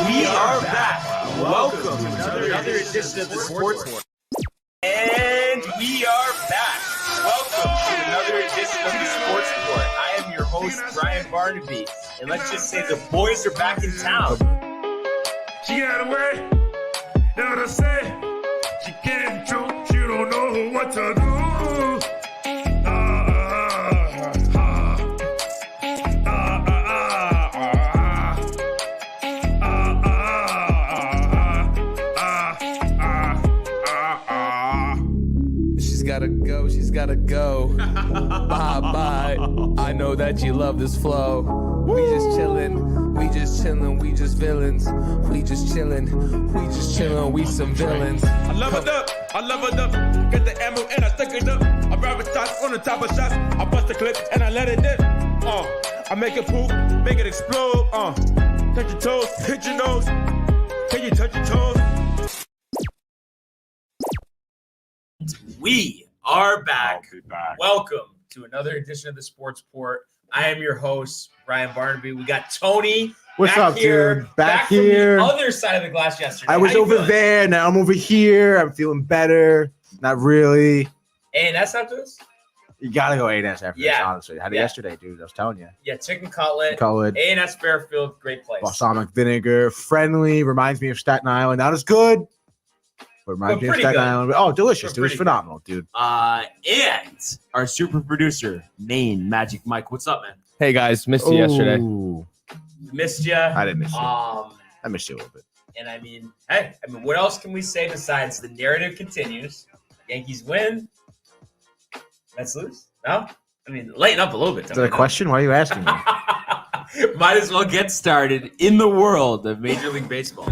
We are back. Welcome to another edition of the Sports War. And we are back. Welcome to another edition of the Sports Report. I am your host, Brian Barnaby. And let's just say the boys are back in town. She got away. Know what I say? She can't choke. She don't know what to do. She's gotta go. Bye. I know that you love this flow. We just chillin', we just villains. We just chillin', we some villains. I love it up, get the ammo and I stick it up. I grab shots on the top of shots. I bust the clip and I let it dip. I make it poop, make it explode. Touch your toes, hit your nose. Can you touch your toes? We are back. Welcome to another edition of the Sports Report. I am your host, Brian Barnaby. We got Tony. What's up, dude? Back From here. the other side of the glass yesterday. I was over there. Now I'm over here. I'm feeling better. Not really. A&S after this? You gotta go A&S after this, honestly. Had it yesterday, dude. I was telling you. Yeah, chicken cutlet. Cutlet. A&S Fairfield, great place. Balsamic vinegar, friendly. Reminds me of Staten Island. Not as good, but reminds me of Staten Island. Oh, delicious, dude. It's phenomenal, dude. And our super producer, Maine Magic Mike. What's up, man? Hey guys, missed you yesterday. Missed you. I didn't miss you. I missed you a little bit. And what else can we say besides the narrative continues? Yankees win. Mets lose? No? Lighten up a little bit. Is that a question? Why are you asking me? Might as well get started in the world of Major League Baseball.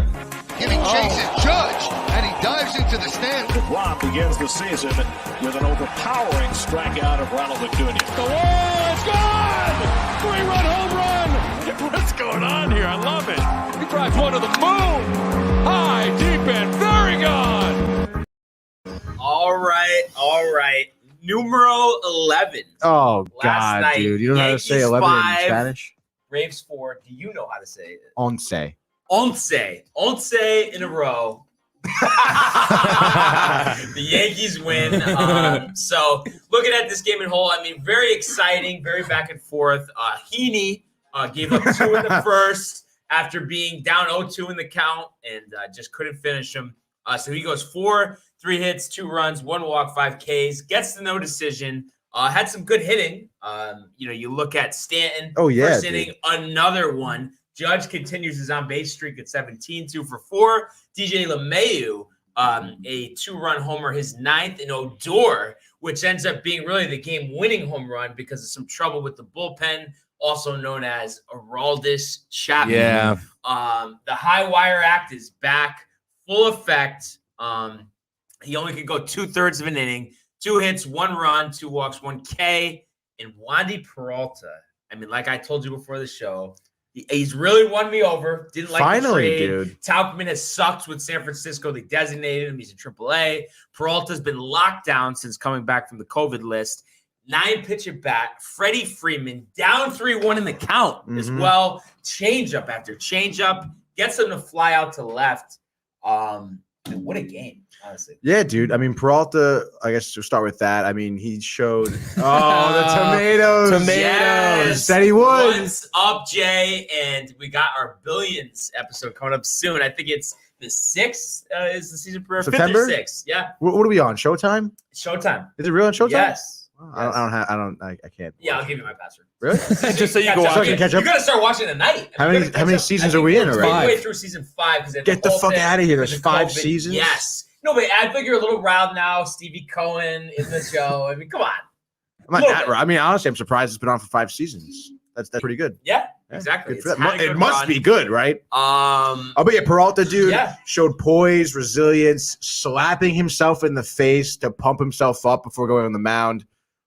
Giving chase at Judge, and he dives into the stand. DeGrom begins the season with an overpowering strikeout of Ronald Acuna. The wall is gone! 3-run home run! What's going on here? I love it. He drives one to the moon. High, deep, and very gone. All right. Numero 11. Oh, Last God, night, dude. You don't know how to say Yankees 11 5, in Spanish? Braves 4. Do you know how to say it? Once. Once in a row. The Yankees win. So looking at this game in whole, very exciting, very back and forth. Heaney gave up 2 in the first after being down 0-2 in the count and just couldn't finish him. So he goes 4, 3 hits, 2 runs, 1 walk, 5 Ks, gets the no decision. Had some good hitting. You look at Stanton. First inning, another one. Judge continues his on-base streak at 17, 2 for 4. DJ LeMahieu, a 2-run homer, his 9th, and Odor, which ends up being really the game-winning home run because of some trouble with the bullpen, also known as Aroldis Chapman. Yeah. The high wire act is back, full effect. He only could go 2/3 of an inning, 2 hits, 1 run, 2 walks, 1 K. And Wandy Peralta, like I told you before the show, he's really won me over. Didn't like the trade. Dude. Tauchman has sucked with San Francisco. They designated him. He's in AAA. Peralta's been locked down since coming back from the COVID list. 9-pitch at bat. Freddie Freeman down 3-1 in the count as well. Changeup after changeup. Gets him to fly out to left. What a game, honestly. Yeah, dude. Peralta, I guess to start with that, he showed the tomatoes. Yes. Said he would. What's up, Jay? And we got our Billions episode coming up soon. I think it's the 6th is the season premiere. September? 5th or 6th. Yeah. What are we on? Showtime? Showtime. Is it real on Showtime? Yes. I can't. Yeah, I'll give you my password. Really? Just so you go watch it. it. Catch up. You got to start watching tonight. How many seasons are we in already? We're way through season 5. Get the fuck out of here. There's 5 seasons? Yes. No, but I think you're a little riled now. Stevie Cohen in the show. Come on. I'm not that right. Honestly, I'm surprised it's been on for 5 seasons. That's pretty good. Yeah, exactly. It must be good, right? But yeah, Peralta, dude, showed poise, resilience, slapping himself in the face to pump himself up before going on the mound.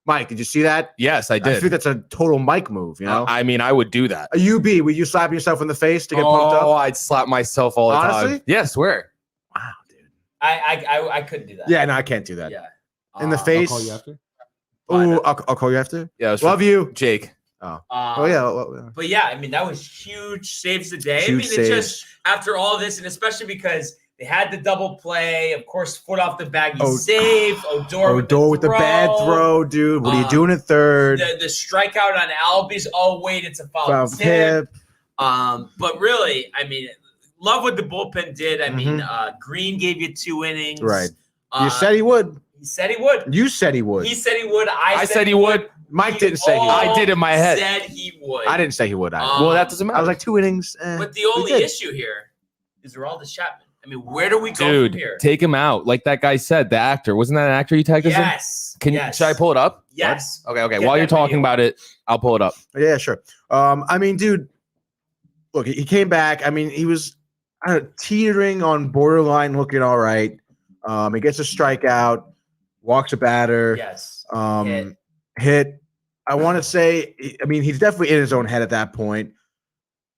Mike, did you see that? Yes, I did. I think that's a total Mike move, you know? I would do that. A UB, would you slap yourself in the face to get pumped up? Oh, I'd slap myself all the Honestly? time. Yeah, swear. Wow, dude. I couldn't do that. Yeah, no, I can't do that. Yeah. In the face. I'll call you after. Ooh, I'll call you after. Yeah, love you, Jake. Yeah. But yeah, I mean, that was huge saves the day. Huge it's just after all this, and especially because they had the double play, of course, foot off the bag, you save. Odor with the bad throw, dude. What are you doing at third? The strikeout on Albies. Oh, wait, it's a foul tip. But really, I mean, love what the bullpen did. I mean, Green gave you 2 innings. Right. You said he would. He said he would. You said he would. He said he would. I said he would. Mike didn't say he would. I did in my head. Said he would. I didn't say he would. Well, that doesn't matter. I was like 2 innings. But the only issue here is Aroldis Chapman. I mean, where do we go from here? Take him out. Like that guy said, the actor. Wasn't that an actor you tagged us in? Yes. Should I pull it up? Yes. What? Okay. While you're talking about it, I'll pull it up. Yeah, sure. I mean, dude, look, he came back. I mean, he was teetering on borderline looking all right. He gets a strikeout, walks a batter. Yes. Hit. I want to say, I mean, he's definitely in his own head at that point.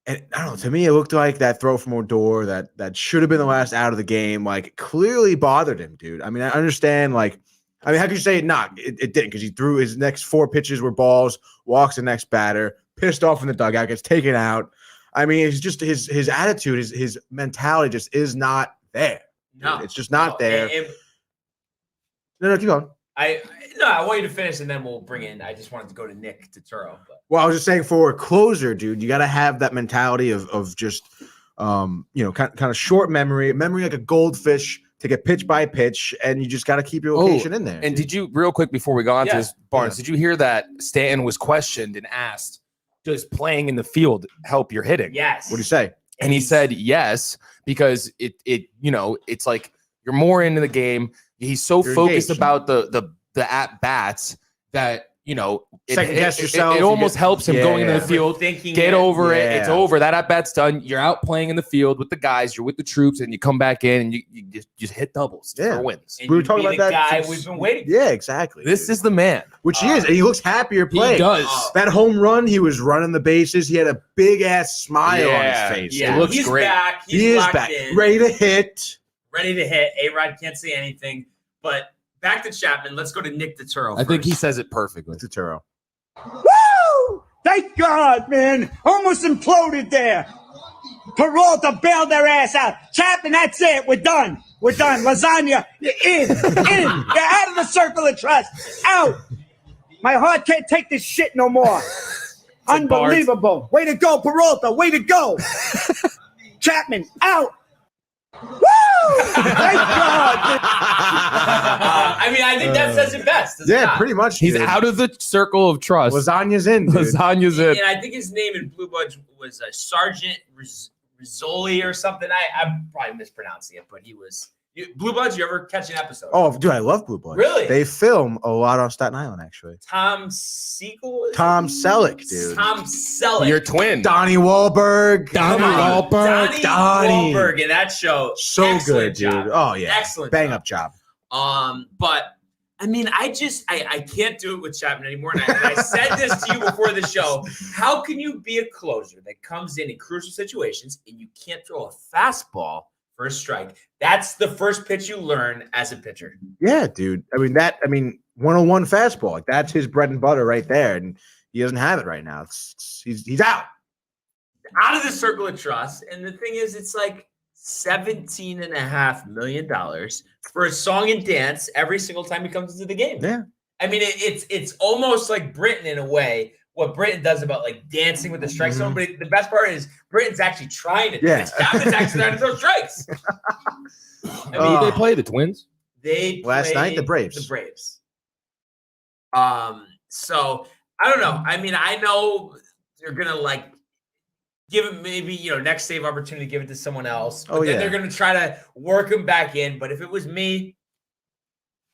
And I don't know, to me, it looked like that throw from Odor that should have been the last out of the game, like, clearly bothered him, dude. I mean, I understand, like, how could you say it not? It didn't, because he threw his next 4 pitches were balls, walks the next batter, pissed off in the dugout, gets taken out. I mean, it's just his attitude, his mentality just is not there. No. It's just not there. No, keep going. I want you to finish, and then we'll bring in. I just wanted to go to Nick Turturro. Well, I was just saying, for a closer, dude, you got to have that mentality of just, kind of short memory like a goldfish, take it pitch by pitch, and you just got to keep your location in there. And did you, real quick before we go on to this, Barnes, did you hear that Stanton was questioned and asked, does playing in the field help your hitting? Yes. What do you say? And he said yes, because it's like you're more into the game. He's so focused about the at bats that second guess yourself. It almost helps him going into the field. Get over it. It's over. That at bat's done. You're out playing in the field with the guys. You're with the troops, and you come back in and you just hit doubles for wins. And we were talking about that guy we've been waiting for. Yeah, exactly. This is the man, which he is, and he looks happier playing. He does. That home run, he was running the bases. He had a big ass smile on his face. Yeah, it looks he's great. Back. He is back, ready to hit. A-Rod can't say anything, but back to Chapman. Let's go to Nick Turturro first. I think he says it perfectly. Turturro. Woo! Thank God, man. Almost imploded there. Peralta bailed their ass out. Chapman, that's it. We're done. Lasagna, you're in. You're out of the circle of trust. Out. My heart can't take this shit no more. Unbelievable. Way to go, Peralta. Way to go. Chapman, out. Woo! Thank God. I think that says it best. Pretty much. He's out of the circle of trust. Lasagna's in. Dude. Lasagna's in. And I think his name in Blue Bloods was Sergeant Rizzoli or something. I'm probably mispronouncing it, but he was. Blue Bloods, you ever catch an episode? Oh, dude, I love Blue Bloods. Really? They film a lot on Staten Island, actually. Tom Selleck? Tom Selleck, dude. Tom Selleck. Your twin. Donnie Wahlberg. Donnie Wahlberg in that show. So excellent good, job. dude. Oh, yeah. Excellent Bang up job. But I mean, I can't do it with Chapman anymore. And I said this to you before the show. How can you be a closer that comes in crucial situations and you can't throw a fastball for a strike? That's the first pitch you learn as a pitcher. Yeah, dude. I mean, 101 fastball. Like, that's his bread and butter right there. And he doesn't have it right now. He's out. Out of the circle of trust. And the thing is, it's like $17.5 million for a song and dance every single time he comes into the game. Yeah. I mean, it's almost like Britain in a way. What Britain does about like dancing with the strike zone, but the best part is Britain's actually trying to do it. Chapman's actually trying to throw strikes. I mean, they play the Twins. They last night the Braves. So I don't know. I mean, I know they're gonna like give it maybe next save opportunity, give it to someone else. But then they're gonna try to work him back in. But if it was me,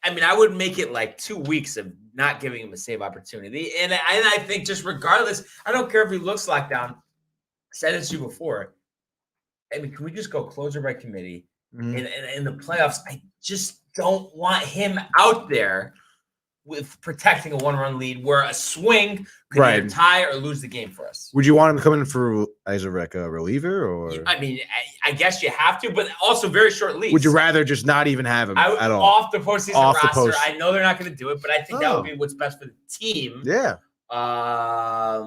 I mean, I would make it like 2 weeks of not giving him a save opportunity. And I think just regardless, I don't care if he looks locked down. I said it to you before. I mean, can we just go closer by committee? In the playoffs, I just don't want him out there with protecting a one-run lead where a swing could either tie or lose the game for us. Would you want him to come in as a reliever? Or I mean, I guess you have to, but also very short leash. Would you rather just not even have him at all? Off the postseason roster. I know they're not going to do it, but I think that would be what's best for the team. Yeah. I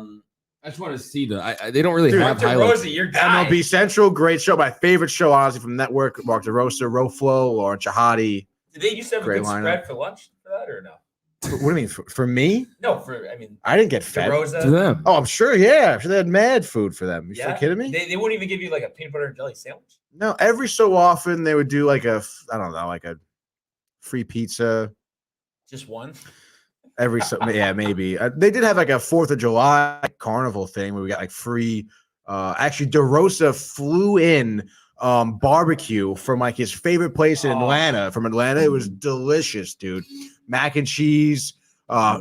just want to see they don't really have Hunter highlights. Rosa, your guy. MLB Central, great show. My favorite show, honestly, from the network. Mark DeRosa, Roflo, Lauren Chahadi. Did they used to have a Great good lineup. spread for lunch for that or no? What do you mean? For me? No, I didn't get fed. DeRosa. To them. Oh, I'm sure. Yeah, I'm sure they had mad food for them. You Yeah. kidding me? They wouldn't even give you like a peanut butter and jelly sandwich. No, every so often they would do like a free pizza. Just one. Yeah, maybe. They did have like a 4th of July carnival thing where we got like free. Actually, DeRosa flew in barbecue from like his favorite place in Atlanta. From Atlanta, it was delicious, dude. Mac and cheese,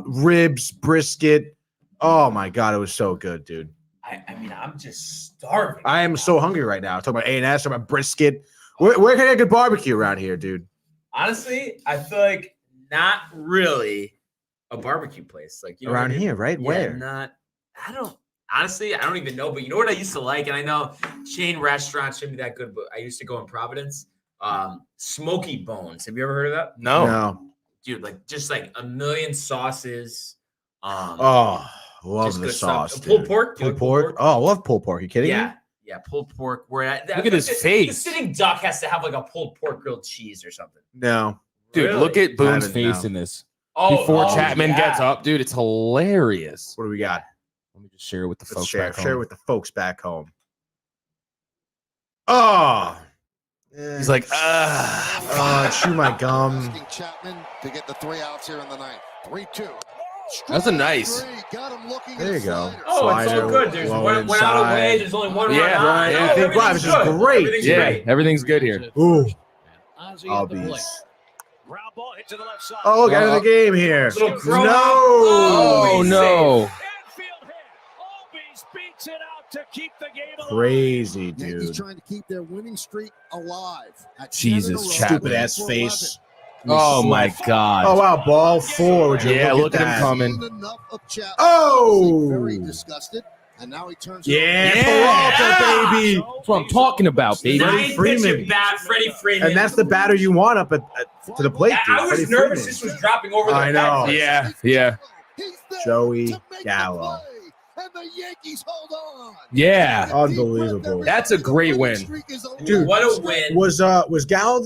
ribs, brisket. Oh my god, it was so good, dude. I mean, I'm just starving. I am so hungry right now. Talking about A&S, talking about brisket. Where can I get good barbecue around here, dude? Honestly, I feel like not really a barbecue place. Like Around here, right? Yeah, Where? I don't even know. But you know what I used to like, and I know chain restaurants shouldn't be that good, but I used to go in Providence. Smoky Bones. Have you ever heard of that? No. Dude, like just like a million sauces. Love just the good sauce. stuff. Dude. Pulled pork. Pulled pork. Oh, I love pulled pork. You kidding me? Yeah, pulled pork. Look at his face. The sitting duck has to have like a pulled pork grilled cheese or something. No. Dude, Really? look at Boone's haven't, face no. in this. Oh, Before Chapman yeah. gets up, dude, it's hilarious. What do we got? Let me just share it with the Let's folks share back home. it with the folks back home. Oh. He's like, chew my gum. Asking Chapman to get the 3 outs here in the ninth. 3-2. That's a nice. Got him looking There at you his go. slider. Oh, it's all Slider, good. There's low one out away. inside. There's only one Yeah, run on. right. No, I think, wow, everything's this is good. great. Everything's Yeah, great. everything's good here. Ooh. I'll Albies. Ground ball hit to the left side. Oh, look, out of the game here. Little crow. No. Oh, no. Infield hit. Albies beats it out to keep the game alive. Crazy, Yankees dude. trying to keep their winning streak alive. At Jesus, 10 in a row. Chapman. Stupid ass face. Oh, my God. Oh, wow. Ball 4. Would you Yeah, look at him that? coming. Enough of Chapman. Oh. Very disgusted. And now he turns Yeah, Yeah. Peralta, baby. That's what I'm talking about, baby. Freddie Freeman. Nine-pitcher bat, Freddie Freeman. And that's the batter you want up to the plate, dude. I was Freddie nervous Freeman. this was dropping over the I know. Yeah, yeah. He's there Joey to make the Gallo. play. And the Yankees hold on. Yeah. Unbelievable. That's a great win. Dude, What a win. Was Gallo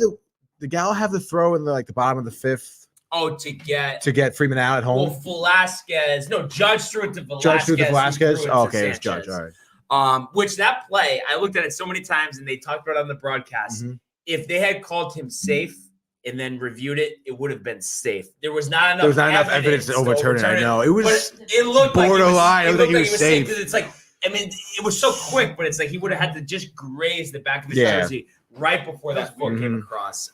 did Gallo have the throw in the bottom of the 5th Oh, to get Freeman out at home? Velasquez. No, Judge threw it to Velasquez. Judge threw the who Velasquez. threw it Oh, to okay, it was Judge. Sanchez. All right. Which that play, I looked at it so many times, and they talked about it on the broadcast. Mhm. If they had called him safe and then reviewed it, it would have been safe. There was not enough. There was not enough evidence to overturn it. I know. It was but it looked borderline. Like It looked like he was safe. 'cause it's like, I mean, it was so quick, but it's like he would have had to just graze the back of his Yeah. jersey right before that foot came Mhm. across.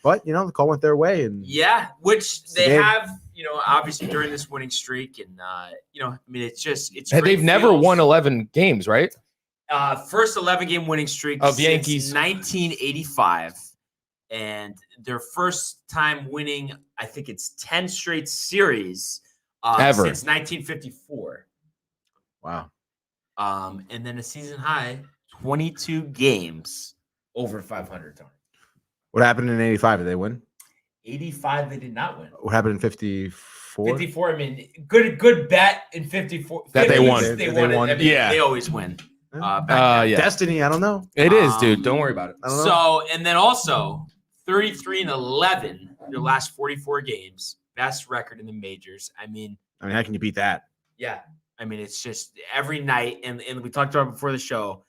But the call went their way, and Yeah, which they game. have, obviously during this winning streak, and I mean, it's And great they've never feels. won 11 games, right? First 11-game winning streak Of since Yankees. 1985, and their first time winning, I think it's 10 straight series Ever. since 1954. wow. And then a season high 22 games over 500. Tony. What happened in '85? Did they win? 85, they did not win. What happened in '54? 54. I mean, good bet in 54. That they 50s, won. They They won. won. I mean, Yeah. they always win. Back then. Yeah. Destiny. I don't know. It is, dude. Don't worry about it. I don't know. So, and then also 33-11, their last 44 games, best record in the majors. I mean, how can you beat that? yeah. I mean, it's just every night, and we talked about it before the show.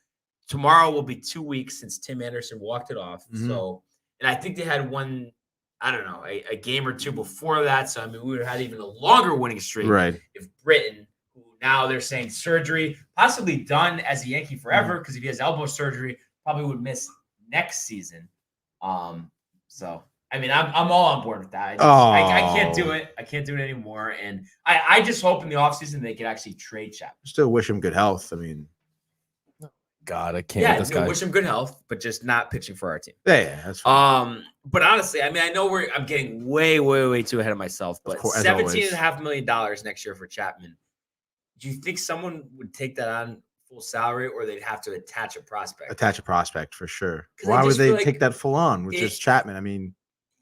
Tomorrow will be 2 weeks since Tim Anderson walked it off. Mhm. So, and I think they had one, I don't know, a game or two before that. So, I mean, we would have had even a longer winning streak Right. if Britton, who now they're saying surgery, possibly done as a Yankee forever, because if he has elbow surgery, probably would miss next season. So I mean, I'm all on board with that. I can't do it. I can't do it anymore. And I just hope in the offseason they could actually trade Chapman. Still wish him good health. I mean, God, I can't with this guy. Wish him good health, but just not pitching for our team. yeah, that's fine. But honestly, I mean, I know I'm getting way, way, way too ahead of myself, but course, as $17.5 million next year for Chapman. Do you think someone would take that on full salary, or they'd have to attach a prospect? Attach a prospect for sure. 'Cause I Why would just they feel like take that full on with just Chapman? I mean,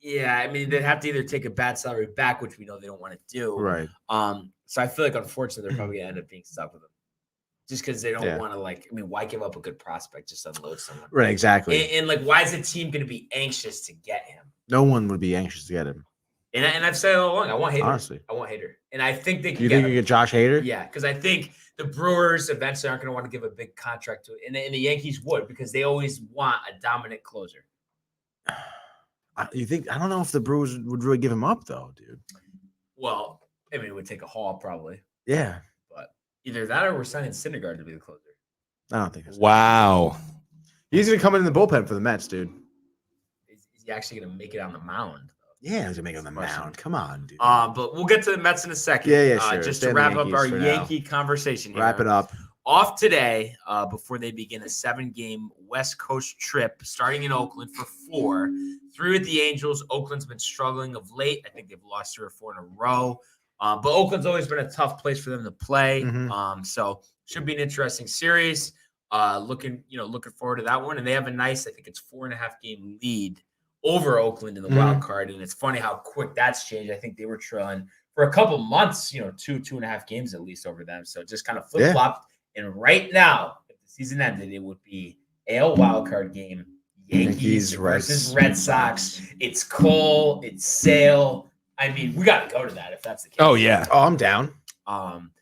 Yeah, I mean, they'd have to either take a bad salary back, which we know they don't want to do. Right. So I feel like, unfortunately, they're probably going to end up being stuck with him. Just because they don't Yeah. want to, why give up a good prospect just to unload someone? Right, exactly. And why is the team going to be anxious to get him? No one would be anxious to get him. And I've said it all along, I want Hader. Honestly. I want Hader. And I think they can You get think him. you get Josh Hader? Yeah, because I think the Brewers eventually aren't going to want to give a big contract to it. And the Yankees would, because they always want a dominant closer. You think? I don't know if the Brewers would really give him up, though, dude. Well, I mean, it would take a haul probably. Yeah. But either that or we're signing Syndergaard to be the closer. I don't think that's Wow. He's going to come in the bullpen for the Mets, dude. Is he actually going to make it on the mound? Yeah, he's going to make it on the mound. Come on, dude. But we'll get to the Mets in a second. Yeah, sure. Just Stay to on the wrap up Yankees our for now. Yankee conversation here. Wrap it up. Off today, before they begin a 7-game West Coast trip, starting in Oakland for 4. 3 with the Angels. Oakland's been struggling of late. I think they've lost 3 or 4 in a row. But Oakland's always been a tough place for them to play. So should be an interesting series. Looking forward to that one. And they have a nice, I think it's 4.5 game lead over Oakland in the wild card. And it's funny how quick that's changed. I think they were trailing for a couple months, 2.5 games at least over them. So it just kind of flip-flopped. And right now, if the season ended, it would be AL wildcard game, Yankees versus Red Sox. It's Cole, it's Sale. I mean, we got to go to that if that's the case. Oh, yeah. Oh, I'm down.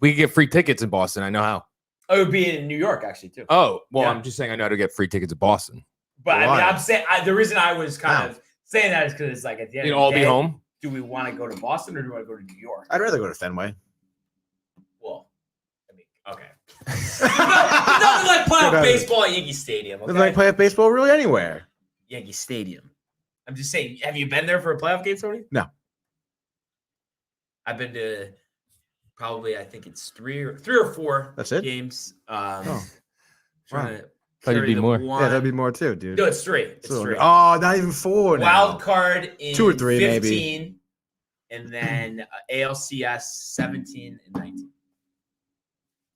We can get free tickets in Boston. I know how. It would be in New York, actually, too. Oh, well, Yeah. I'm just saying I know how to get free tickets in Boston. But I Why? mean, I'm saying the reason I was kind of saying that is because it's like at the end You'd of the all day, be home? do we want to go to Boston or do we want to go to New York? I'd rather go to Fenway. Well, I mean, okay. Nothing like playoff Whatever. baseball at Yankee Stadium. Doesn't Okay? like play baseball really anywhere. Yankee Stadium. I'm just saying, have you been there for a playoff game, Tony? No. I've been to probably, I think it's 3 or 4 That's it? games. Oh. Trying to Thought it'd be carry the more. one. Yeah, that'd be more too, dude. No, it's 3. It's 3. Oh, not even 4 now. Wild card in 2 or 3 15, maybe. and then ALCS 17 and 19.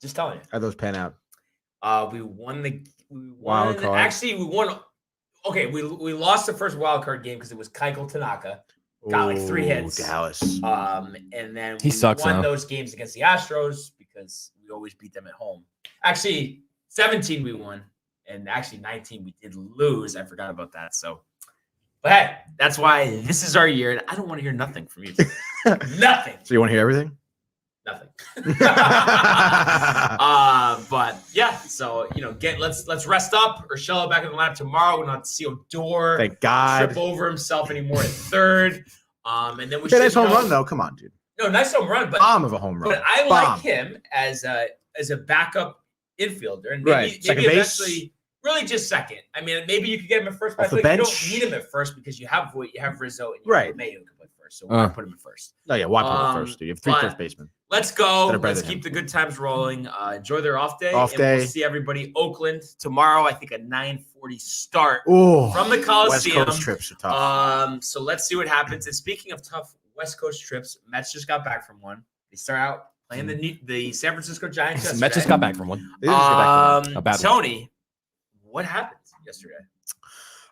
Just telling you. How'd those pan out? We won. Wild card. Actually, we won. Okay, we lost the first wild card game because it was Keuchel Tanaka. Got like 3 hits. Dallas. And then He we sucks won now. those games against the Astros because we always beat them at home. Actually, 17 we won, and actually 19 we did lose. I forgot about that. So, but hey, that's why this is our year, and I don't want to hear nothing from you. Nothing. So you want to hear everything? Nothing. But yeah, so let's rest up. Urshela back in the lineup tomorrow. We don't have to see Odor Thank God. trip over himself anymore at third. And then we Okay, should nice home run though. Come on, dude. No, nice home run, but Bomb of a home run. but I Bomb. like him as a backup infielder, and maybe, Right. Second maybe base? eventually, really just second. I mean, maybe you could get him at first, but I Off the feel like you bench? don't need him at first because you have Rizzo and you Right. have Mayo who can play first, so why not put him at first? No, yeah, why put him first, dude? You have 3 but- first basemen. Let's go. That are better Let's than keep the good times rolling. Enjoy their off day. Off and day. We'll see everybody Oakland tomorrow. I think a 9:40 start Oh, from the West Coliseum. Coast trips are tough. So let's see what happens. And speaking of tough West Coast trips, Mets just got back from one. They start out playing the San Francisco Giants yesterday. Mets just got back from one. They just get back to A bad one. Tony, what happened yesterday?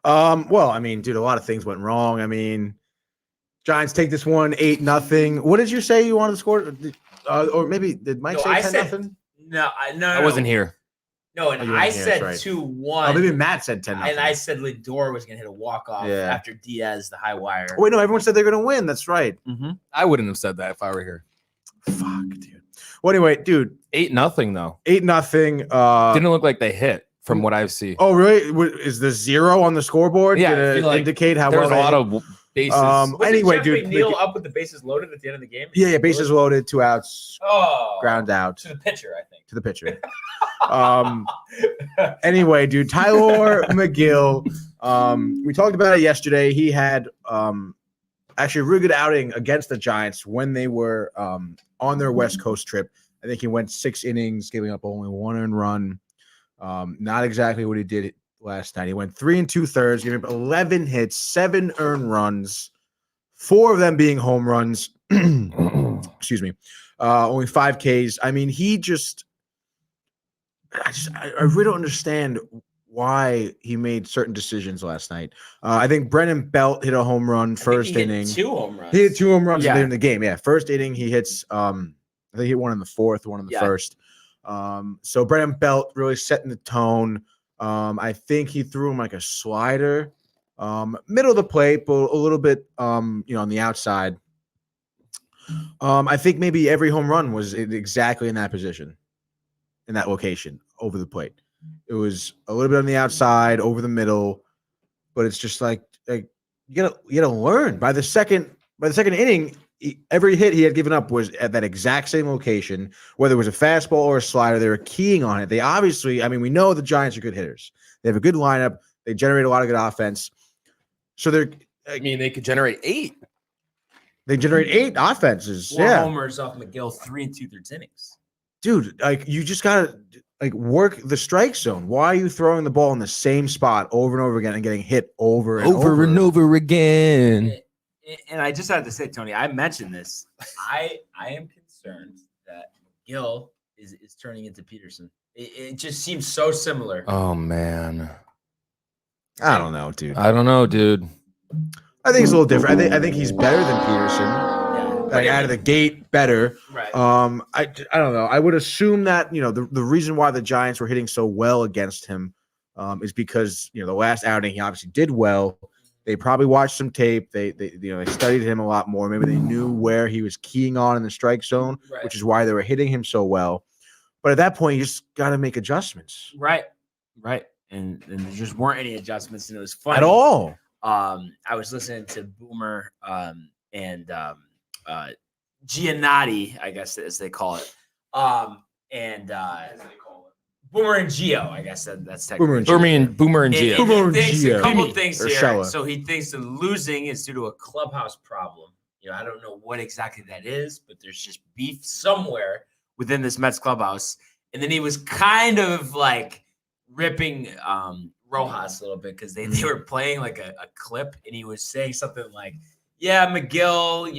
Well, I mean, dude, a lot of things went wrong. I mean, Giants take this one 8-0. What did you say you wanted to score? Or maybe did Mike No, say I 10-0? said- No, I wasn't here. No, and Oh, you I weren't here, said that's right. 2-1. Oh, maybe Matt said 10-0. and I said Lindor was going to hit a walk-off Yeah. after Diaz, the high wire. Oh, wait, no, everyone said they're going to win. That's right. I wouldn't have said that if I were here. Fuck, dude. Well, anyway, dude, 8-0 though. 8-0. Didn't look like they hit from what I see. Oh, really? Is the 0 on the scoreboard Yeah, I going feel to like indicate how There's well a lot they- of bases. Was anyway, it Jeff dude. McNeil up with the bases loaded at the end of the game? Yeah, bases loaded, 2 outs, Oh, ground out to the pitcher, I think. to the pitcher. Anyway, dude, Tyler McGill. We talked about it yesterday. He had actually a really good outing against the Giants when they were on their West Coast trip. I think he went 6 innings, giving up only 1 earned run. Not exactly what he did last night. He went 3 2/3, giving up 11 hits, 7 earned runs, 4 of them being home runs. Excuse me. Only 5 Ks. I mean, I really don't understand why he made certain decisions last night. I think Brennan Belt hit a home run first inning. 2 home runs. He hit 2 home runs Yeah. in the game. Yeah, first inning he hits. I think he hit one in the fourth, one in the first. So Brennan Belt really setting the tone. I think he threw him like a slider, middle of the plate, but a little bit, on the outside. I think maybe every home run was exactly in that position, in that location, over the plate. It was a little bit on the outside, over the middle, but it's just like you gotta learn. By the second inning, every hit he had given up was at that exact same location, whether it was a fastball or a slider. They were keying on it. They obviously, we know the Giants are good hitters. They have a good lineup. They generate a lot of good offense. So they could generate 8. They generate 8 offenses. 4 homers off McGill, 3 2/3 innings. Dude, you just gotta work the strike zone. Why are you throwing the ball in the same spot over and over again and getting hit over and over again? And I just had to say, Tony, I mentioned this. I am concerned that McGill is turning into Peterson. It just seems so similar. Oh man, I don't know, dude. I think it's a little different. I think he's better than Peterson. Out of the gate, better. Right. I don't know. I would assume that the reason why the Giants were hitting so well against him is because the last outing he obviously did well. They probably watched some tape. They studied him a lot more. Maybe they knew where he was keying on in the strike zone, which is why they were hitting him so well. But at that point, you just got to make adjustments. Right. And there just weren't any adjustments, and it was funny at all. I was listening to Boomer and Giannotti, I guess as they call it, Boomer and Gio, I guess that's technically Boomer and Gio. Boomer and Gio. A couple things here. Shella. So he thinks the losing is due to a clubhouse problem. I don't know what exactly that is, but there's just beef somewhere within this Mets clubhouse. And then he was kind of like ripping Rojas a little bit because they were playing like a clip, and he was saying something like, yeah, McGill,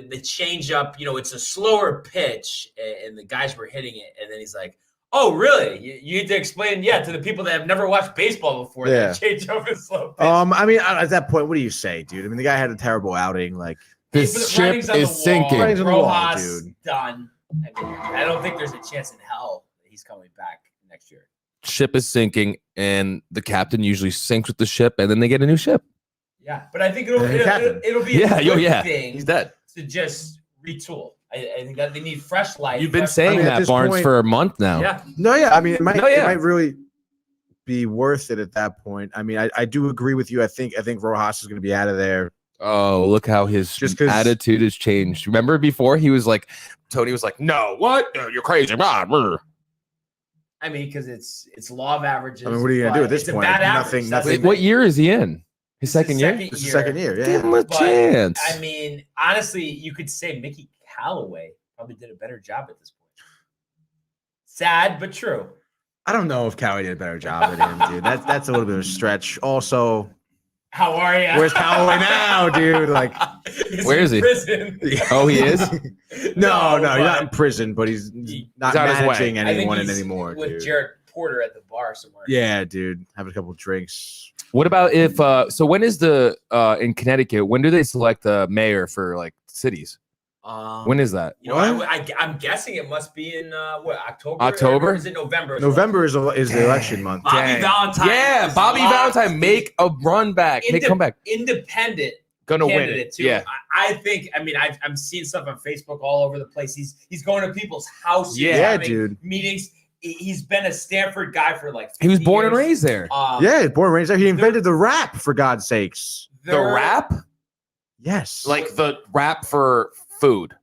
the change up, it's a slower pitch, and the guys were hitting it. And then he's like, oh, really? You need to explain, to the people that have never watched baseball before that change up is slow pitch. At that point, what do you say, dude? The guy had a terrible outing. Like, this ship is sinking. Writings on the wall, Rojas dude. Done. I don't think there's a chance in hell that he's coming back next year. Ship is sinking, and the captain usually sinks with the ship, and then they get a new ship. Yeah, but I think it'll be a good thing he's dead. To just retool. I think that they need fresh life. You've been saying that, Barnes, for a month now. Yeah. No, yeah. It might really be worth it at that point. I do agree with you. I think Rojas is going to be out of there. Oh, look how his attitude has changed. Remember before he was like, Tony was like, no, what? You're crazy. Because it's law of averages. What are you going to do at this point? Nothing. What year is he in? His second year? It's the second year, yeah. Give him a chance. Honestly, you could say Mickey Callaway probably did a better job at this point. Sad, but true. I don't know if Callaway did a better job than him, dude. That's a little bit of a stretch. Also, how are you? Where's Callaway now, dude? Like, where is he? Prison. Oh, he is? No, he's not in prison, but he's not managing anyone anymore. With Jared Porter at the bar somewhere. Yeah, dude. Having a couple of drinks. What about if so when is the in Connecticut, when do they select the mayor for like cities? When is that? I'm guessing it must be in October? October? Or is it November? November is the election month. Bobby Valentine. Yeah, Bobby Valentine make a run back. Make come back. Independent. Gonna win it too. Yeah. I think. I'm seeing stuff on Facebook all over the place. He's going to people's houses. Yeah, dude. Meetings. He's been a Stanford guy for like 50 He was born years. and raised there. Born and raised there. He invented the rap, for God's sakes. The rap? Yes. Like the rap for food.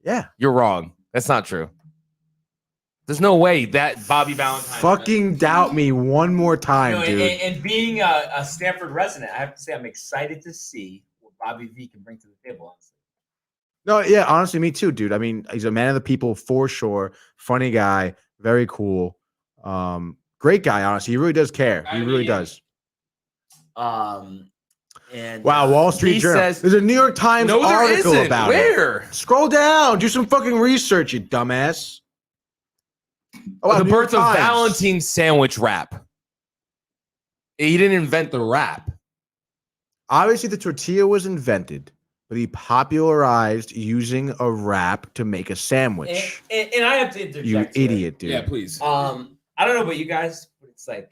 Yeah. You're wrong. That's not true. There's no way that Bobby Valentine. Fucking doubt me one more time, dude. And being a Stanford resident, I have to say I'm excited to see what Bobby V can bring to the table. Honestly. No, yeah, honestly, me too, dude. He's a man of the people for sure. Funny guy. Very cool. Great guy, honestly. He really does care. He really does. And wow, Wall Street Journal. There's a New York Times article about it. Scroll down. Do some fucking research, you dumbass. The birth of Valentine sandwich wrap. He didn't invent the wrap. Obviously, the tortilla was invented, but he popularized using a wrap to make a sandwich. And I have to interject. You here. idiot, dude. Yeah, please. I don't know about you guys, but it's like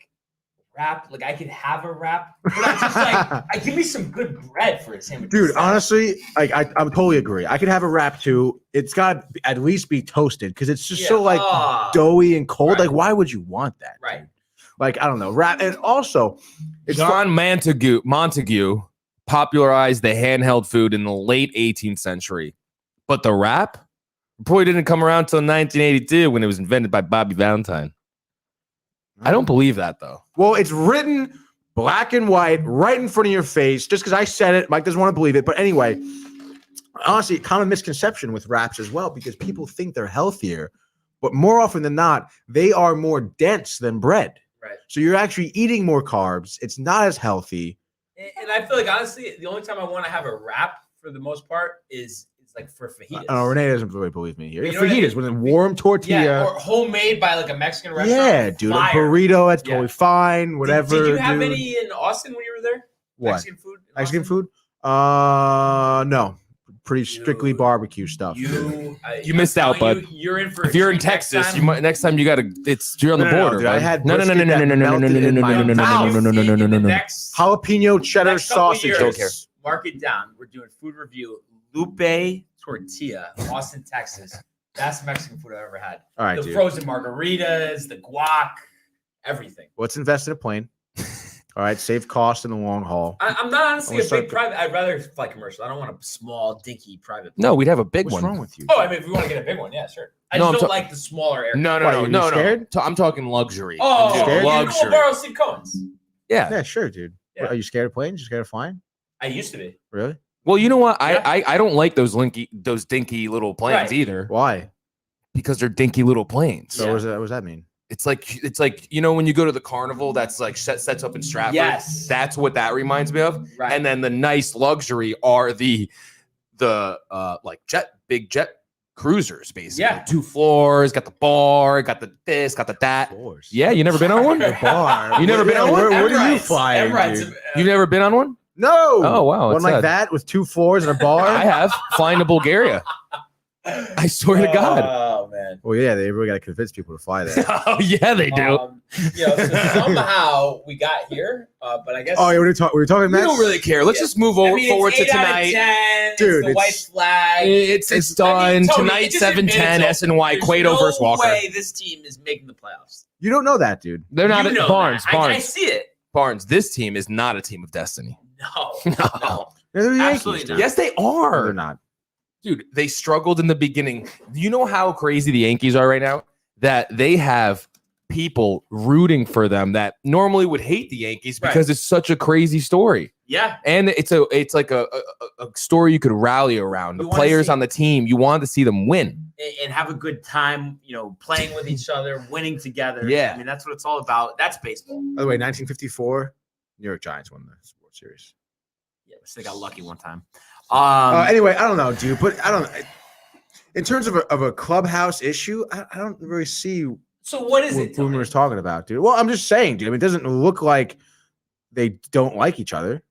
wrap. Like I could have a wrap, but I just like I give me some good bread for a sandwich. Dude, honestly, I'm totally agree. I could have a wrap too. It's got to at least be toasted because it's just so like doughy and cold. Right. Like, why would you want that? Right. Dude? Like, I don't know. Wrap, and also, it's John Montague popularized the handheld food in the late 18th century, but the wrap probably didn't come around until 1982 when it was invented by Bobby Valentine. I don't believe that though. Well, it's written black and white right in front of your face. Just because I said it, Mike doesn't want to believe it. But anyway, honestly, common misconception with wraps as well, because people think they're healthier, but more often than not, they are more dense than bread. Right. So you're actually eating more carbs. It's not as healthy. And I feel like honestly, the only time I want to have a wrap for the most part is like for fajitas. Oh, Renee doesn't really believe me here. You know what I Fajitas with a warm tortilla. or homemade by like a Mexican restaurant. Yeah, dude. A Fire. burrito, that's totally fine. Whatever. Did you have dude. any in Austin when you were there? What? Mexican food? in Mexican Austin? food? No. Pretty strictly barbecue stuff. You missed out, bud. You're in for. If you're in Texas, you might next time you gotta. You're on the border. Dude, I had no. jalapeno cheddar sausages. Don't care. Mark it down. We're doing food review. Lupe Tortilla, Austin, Texas. Best Mexican food I've ever had. All right, the dude. frozen margaritas, the guac, everything. Let's invest in a plane. All right, save cost in the long haul. I'm not honestly Let's a big start private. I'd rather fly commercial. I don't want a small, dinky private. No, we'd have a big What's one. wrong with you? Oh, I mean, if we want to get a big one, yeah, sure. I No, just I'm don't like the smaller aircraft. No. scared? I'm talking luxury. Oh, You scared? you luxury. can borrow Steve Cohen's. Yeah. Yeah, sure, dude. Yeah. Are you scared of planes? You scared of flying? I used to be. Really? Well, you know what? Yeah. I don't like those dinky little planes Right. either Why? because they're dinky little planes. So what does that mean? It's like you know when you go to the carnival that's like sets up in Stratford. Yes. That's what that reminds me of. Right. And then the nice luxury are the like big jet cruisers, basically. Yeah. 2 floors, got the bar, got the this, got the that. Floors. Yeah, you never been on one? The bar. You never been on one? Where do you Emirates. fly? Emirates. You've never been on one? No. Oh, wow, One it's like sad. that with 2 floors and a bar. I have flying to Bulgaria. I swear to God. Oh man. Well, yeah, they really got to convince people to fly there. Oh yeah, they do. So somehow we got here, but I guess. Oh, yeah, we were talking We Mets? don't really care. Let's just move over forward to tonight. Dude, the white it's- flag. It's done. Tony, Tonight, just admit 7:10, it, SNY, there's Cueto no versus Walker. way this team is making the playoffs. You don't know that, dude. They're not You know Barnes. that. I Barnes. see it. Barnes. This team is not a team of destiny. No. They're the Yankees, Absolutely dude. not. Yes, they No, are. they're not. Dude, they struggled in the beginning. You know how crazy the Yankees are right now? That they have people rooting for them that normally would hate the Yankees because it's such a crazy story. Yeah. And it's like a story you could rally around. The You wanna players see- on the team, you want to see them win. And have a good time, playing with each other, winning together. Yeah. I mean, that's what it's all about. That's baseball. By the way, 1954, New York Giants won the World Series. Yeah, so they got lucky one time. Anyway, I don't know, dude, but I don't know. In terms of a clubhouse issue, I don't really see So what is what it? Boomer was talking about, dude. Well, I'm just saying, dude. I mean, it doesn't look like they don't like each other.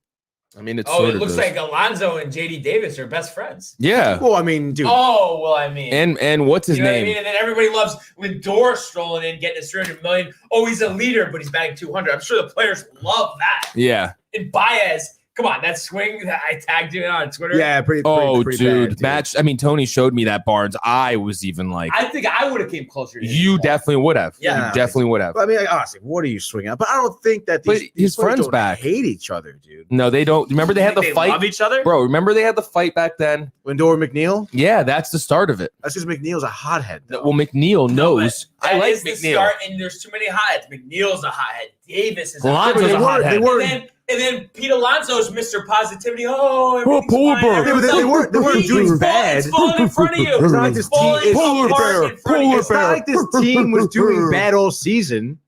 I mean, it's Oh, it looks like Alonso and JD Davis are best friends. yeah. Well, I mean, dude. Oh, well, I mean. And what's his you know name? what I mean? And then everybody loves Lindor strolling in, getting his $300 million. Oh, he's a leader, but he's batting 200. I'm sure the players love that. Yeah. And Baez, come on, that swing that I tagged you on Twitter. Yeah, pretty. Oh, pretty dude, bad, match. I mean, Tony showed me that Barnes. I was even like, I think I would have came closer to you definitely would have. Yeah. You definitely would have. But I mean, like, honestly, what are you swinging at? But I don't think that But these his players friend's don't back. hate each other, dude. No, they don't. Remember they had the They fight, love each other? bro. Remember they had the fight back then. Lindor, McNeil. Yeah, that's the start of it. That's because McNeil's a hothead. Though. Well, McNeil knows. That I like is the McNeil. start, and there's too many hotheads. McNeil's a hothead. Davis is a Alonso's hothead. a hothead. They were. And then Pete Alonso's Mr. Positivity. Oh, everything's polar fine, bear. everyone's Yeah, but they up. weren't He's doing falling- bad. It's falling in front of you. It's not like this team. Falling It's, apart in front of you. it's not like this team was doing bad all season.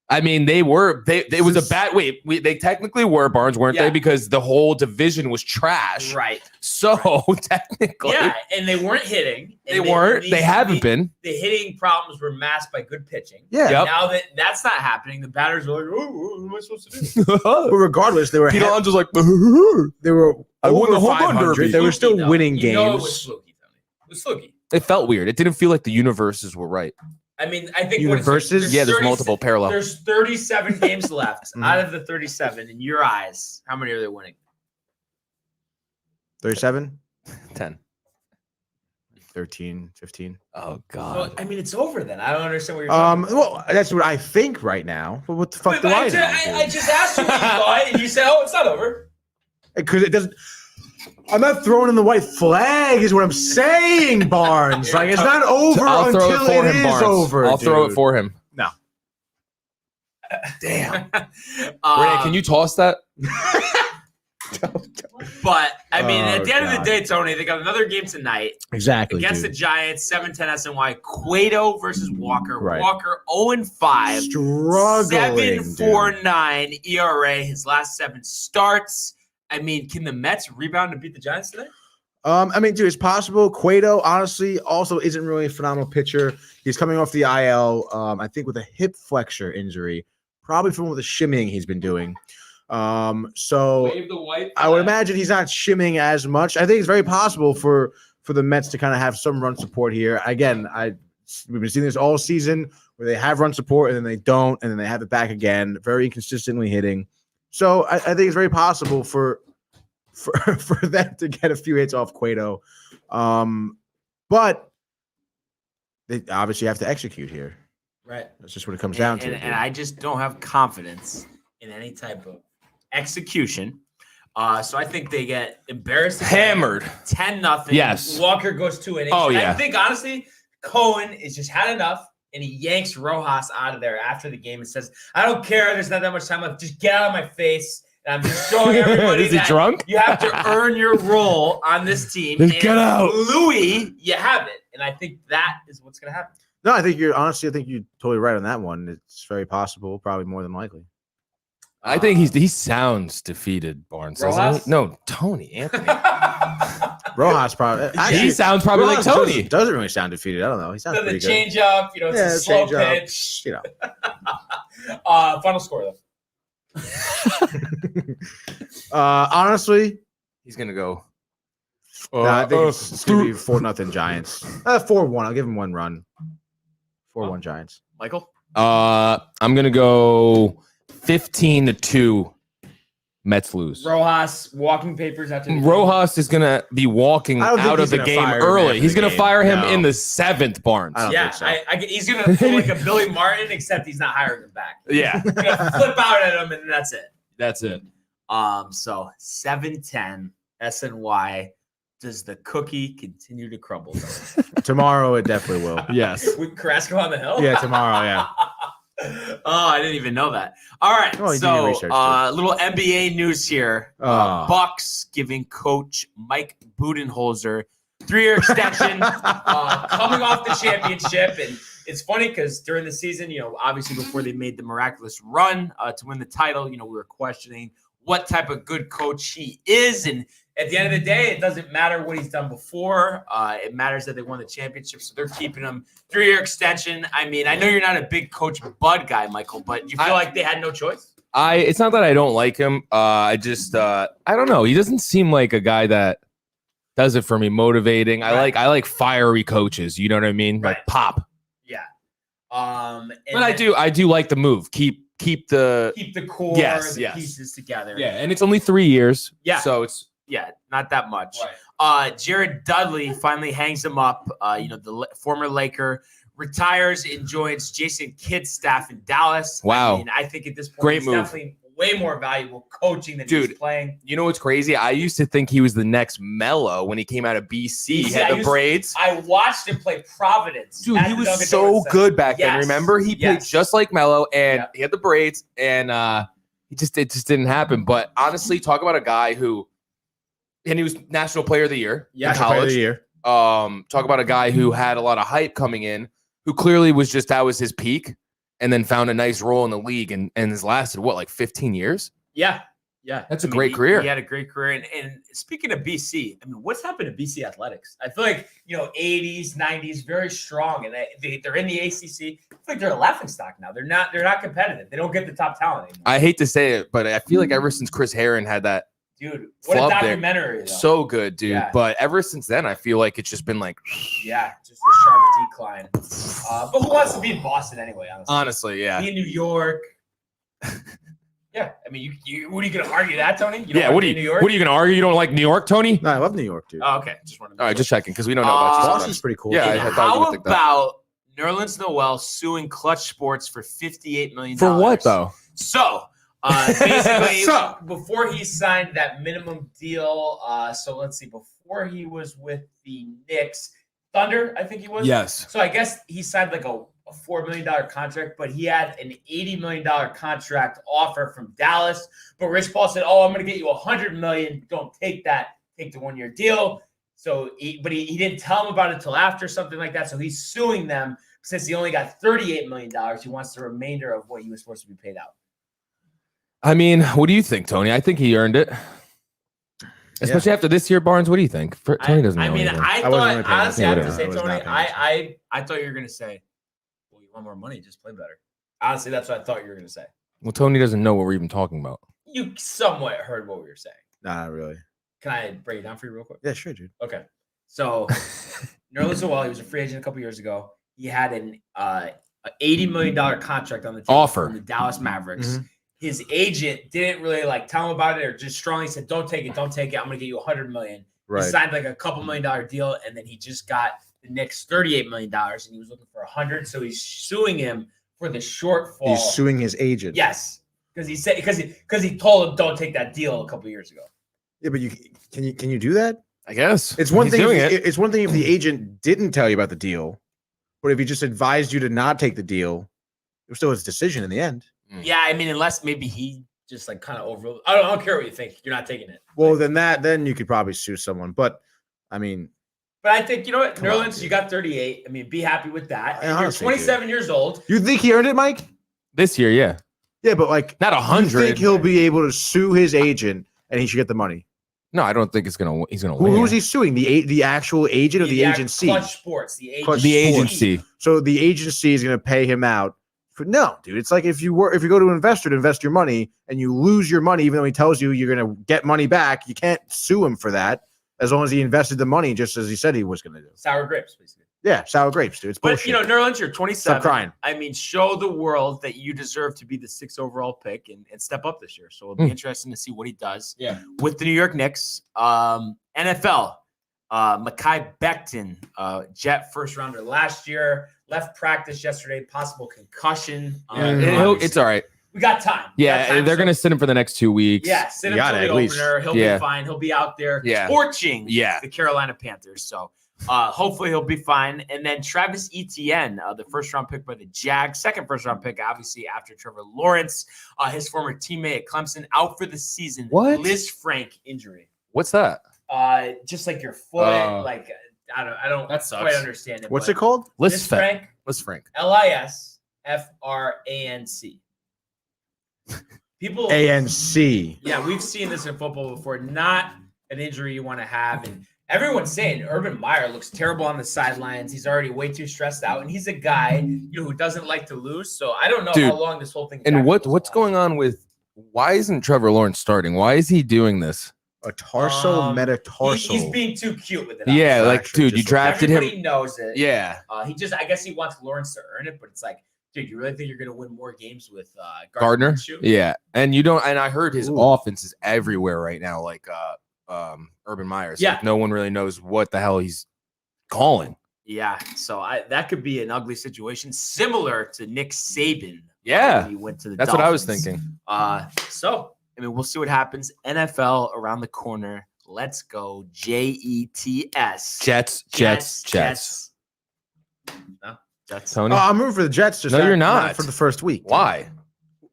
I mean, they were. It was a bad. They technically were Barnes, weren't they? Because the whole division was trash. Right. So technically, yeah, and they weren't hitting. They weren't. They haven't been. The hitting problems were masked by good pitching. Yeah. Yep. Now that's not happening, the batters are like, "Oh, what am I supposed to do?" But regardless, they were Peter Allen's was like, they were I won the over home run 500. derby. They were still Fluky, though. winning You know it was games. fluky, Tony. It was fluky. it felt weird. It didn't feel like the universes were right. I mean, I think Universes? Yeah, there's multiple parallel. There's 37 games left. Mhm. Out of the 37, in your eyes, how many are they winning? 37, 10. 13, 15. Oh God. Well, I mean, it's over then. I don't understand what you're talking about. Well, that's what I think right now. But what the fuck do I know? I just asked you what you thought, and you said, "Oh, it's not over." Because it doesn't. I'm not throwing in the white flag, is what I'm saying, Barnes. Like, it's not over I'll throw until it for it him, is Barnes. over. I'll throw it dude. for him. No. Damn. Renee, can you toss that? But I mean, Oh, at the end of God. the day, Tony, they got another game tonight Exactly. against dude. the Giants. 7-10 SNY. Cueto versus Walker. Right. Walker 0-5. Struggling. 7.49 ERA. His last 7 starts. I mean, can the Mets rebound and beat the Giants today? I mean, dude, it's possible. Cueto, honestly, also isn't really a phenomenal pitcher. He's coming off the IL, I think, with a hip flexor injury, probably from all the shimmying he's been doing. So I would imagine he's not shimming as much. I think it's very possible for the Mets to kind of have some run support here. Again, we've been seeing this all season where they have run support and then they don't, and then they have it back again, very inconsistently hitting. So I think it's very possible for them to get a few hits off Cueto. But they obviously have to execute here. Right. That's just what it comes down to. And I just don't have confidence in any type of execution. So I think they get embarrassed. Hammered. 10-0. Yes. Walker goes 2 innings. Oh, And yeah. I think, honestly, Cohen has just had enough, and he yanks Rojas out of there after the game and says, "I don't care. There's not that much time left. Just get out of my face." And I'm just showing everybody Is he that drunk? you have to earn your role on this team. Just And get out. Louis, you have it. And I think that is what's going to happen. No, I think you're totally right on that one. It's very possible, probably more than likely. I think he sounds defeated, Barnes. doesn't Rojas? he? No, Tony Anthony. Rojas probably. He sounds probably like Rojas Tony. doesn't really sound defeated. I don't know. He sounds So the pretty good. change up, it's a slow change up, pitch. you know. Final score, though. Honestly, He's gonna go. I think it's gonna be 4-0 Giants. 4-1. I'll give him one run. 4-1 Giants. Michael? I'm gonna go 15-2. Mets lose. Rojas, walking papers after the game. Rojas is gonna be walking I don't think out he's of the gonna game fire him early. after He's the gonna game. fire him No. in the 7th, Barnes. I don't Yeah, think so. he's going to pull like a Billy Martin, except he's not hiring him back. Yeah, He's going to flip out at him, and that's it. that's it. So 7-10 SNY. Does the cookie continue to crumble? Tomorrow it definitely will. Yes. With Carrasco on the hill? Yeah, tomorrow, yeah. Oh, I didn't even know that. All right, Oh, you did your so research, too. little NBA news here. Oh. Bucks giving coach Mike Budenholzer 3-year extension coming off the championship. And it's funny because during the season, obviously before they made the miraculous run to win the title, we were questioning what type of good coach he is. And at the end of the day, it doesn't matter what he's done before. It matters that they won the championship. So they're keeping him 3-year extension. I mean, I know you're not a big Coach Bud guy, Michael, but you feel like they had no choice? It's not that I don't like him. I just I don't know. He doesn't seem like a guy that does it for me, motivating. Right. I like fiery coaches. You know what I mean? Right. Like pop. Yeah. But I do like the move. Keep the core, Yes, the yes. pieces together. yeah, and it's only 3 years. Yeah. So it's Yeah, not that much. Jared Dudley finally hangs him up. The former Laker retires and joins Jason Kidd's staff in Dallas. Wow. I think at this point, Great he's move. definitely way more valuable coaching than Dude, he's playing. You know what's crazy? I used to think he was the next Melo when he came out of BC. He Yeah, had the braids. I watched him play Providence. Dude, at he the was Dunkin' so Donuts Center. good back then. Yes. Remember? He played Yes. just like Melo, and Yeah. he had the braids, and it just didn't happen. But honestly, talk about a guy who, and he was National Player of the Year in National Player of college. the Year. Talk about a guy who had a lot of hype coming in, who clearly was that was his peak. and then found a nice role in the league and has lasted what, like 15 years? Yeah. Yeah. That's a great career. He had a great career. And speaking of BC, I mean, what's happened to BC athletics? I feel like, 80s, 90s, very strong. And they're in the ACC. I feel like they're a laughingstock now. They're not competitive. They don't get the top talent anymore. I hate to say it, but I feel like ever since Chris Herron had that, dude, what a documentary. Though. So good, dude. Yeah. But ever since then, I feel like it's just been like, yeah, just a sharp decline. But who wants to be in Boston anyway? Honestly, yeah. Be in New York. Yeah, I mean, what are you going to argue that, Tony? What are you going to argue? You don't like New York, Tony? No, I love New York, dude. Oh, okay. Just wanted to all right, just checking because we don't know about you. Boston's pretty cool. Yeah, and I thought you would think that. How about Nerlens Noel suing Clutch Sports for $58 million? For what though? So basically, before he signed that minimum deal, so let's see, before he was with the Knicks, Thunder, I think he was. Yes. So I guess he signed like a $4 million contract, but he had an $80 million contract offer from Dallas. But Rich Paul said, "Oh, I'm going to get you $100 million. Don't take that. Take the 1-year deal." So, he didn't tell him about it till after, something like that. So he's suing them since he only got $38 million. He wants the remainder of what he was supposed to be paid out. I mean, what do you think, Tony? I think he earned it. Especially after this year, Barnes. What do you think? Tony doesn't know anything. I thought, honestly, I have to say, Tony, I thought you were going to say, well, you want more money, just play better. Honestly, that's what I thought you were going to say. Well, Tony doesn't know what we're even talking about. You somewhat heard what we were saying. Nah, not really. Can I break it down for you real quick? Yeah, sure, dude. Okay. So, Nerlens Noel, he was a free agent a couple years ago. He had an $80 million contract on the team offer from the Dallas Mavericks. Mm-hmm. His agent didn't really tell him about it, or just strongly said, "Don't take it, don't take it. I'm going to get you $100 million." Right. He signed like a couple $1 million deal, and then he just got the Knicks $38 million, and he was looking for $100. So he's suing him for the shortfall. He's suing his agent. Yes, because he said because he told him don't take that deal a couple years ago. Yeah, but can you do that? I guess It's one He's thing. doing It's one thing if the agent didn't tell you about the deal, but if he just advised you to not take the deal, it was still his decision in the end. Yeah, I mean, unless maybe he just kind of over. I don't care what you think. You're not taking it. Well, then you could probably sue someone. But I mean, but I think you know what, Nerlens, you got 38. I mean, be happy with that. You're 27 years old. You think he earned it, Mike? This year, yeah. Yeah, but not 100. You think he'll be able to sue his agent and he should get the money? No, I don't think he's gonna win. Who's he suing? The actual agent or the agency? Clutch Sports, the agency. So the agency is going to pay him out. No, dude. It's like if you go to an investor to invest your money and you lose your money, even though he tells you you're going to get money back, you can't sue him for that as long as he invested the money just as he said he was going to do. Sour grapes, basically. Yeah, sour grapes, dude. It's bullshit. But Nerlens, you're 27. Stop crying. I mean, show the world that you deserve to be the 6th overall pick and step up this year. So it'll be interesting to see what he does. Yeah. With the New York Knicks, NFL, Mekhi Becton, Jet first rounder last year, left practice yesterday, possible concussion. It's all right. We got time. Yeah, they're going to sit him for the next 2 weeks. Yeah, sit him for the opener. He'll be fine. He'll be out there torching the Carolina Panthers. So hopefully he'll be fine. And then Travis Etienne, the first-round pick by the Jags, second first-round pick, obviously, after Trevor Lawrence, his former teammate at Clemson, out for the season. What? Liz Frank injury. What's that? Just like your foot. I don't that sucks. quite understand it. What's it called? Liz Frank. LISFRANC. People ANC. Yeah, we've seen this in football before. Not an injury you want to have. And everyone's saying Urban Meyer looks terrible on the sidelines. He's already way too stressed out. And he's a guy who doesn't like to lose. So I don't know how long this whole thing is. And what's going on with why isn't Trevor Lawrence starting? Why is he doing this? A metatarsal. He's being too cute with it. Yeah, dude, you drafted him. Everybody knows it. Yeah. I guess he wants Lawrence to earn it, but it's like, dude, you really think you're going to win more games with Gardner? Yeah. And you don't, and I heard his offense is everywhere right now, like Urban Meyer. Yeah. Like no one really knows what the hell he's calling. Yeah. So that could be an ugly situation, similar to Nick Saban. Yeah. When he went to the That's Dolphins. what I was thinking. So, I mean, we'll see what happens. NFL around the corner. Let's go. Jets. Jets. No, Jets. Tony? I'm rooting for the Jets. You're not. For the first week. Why?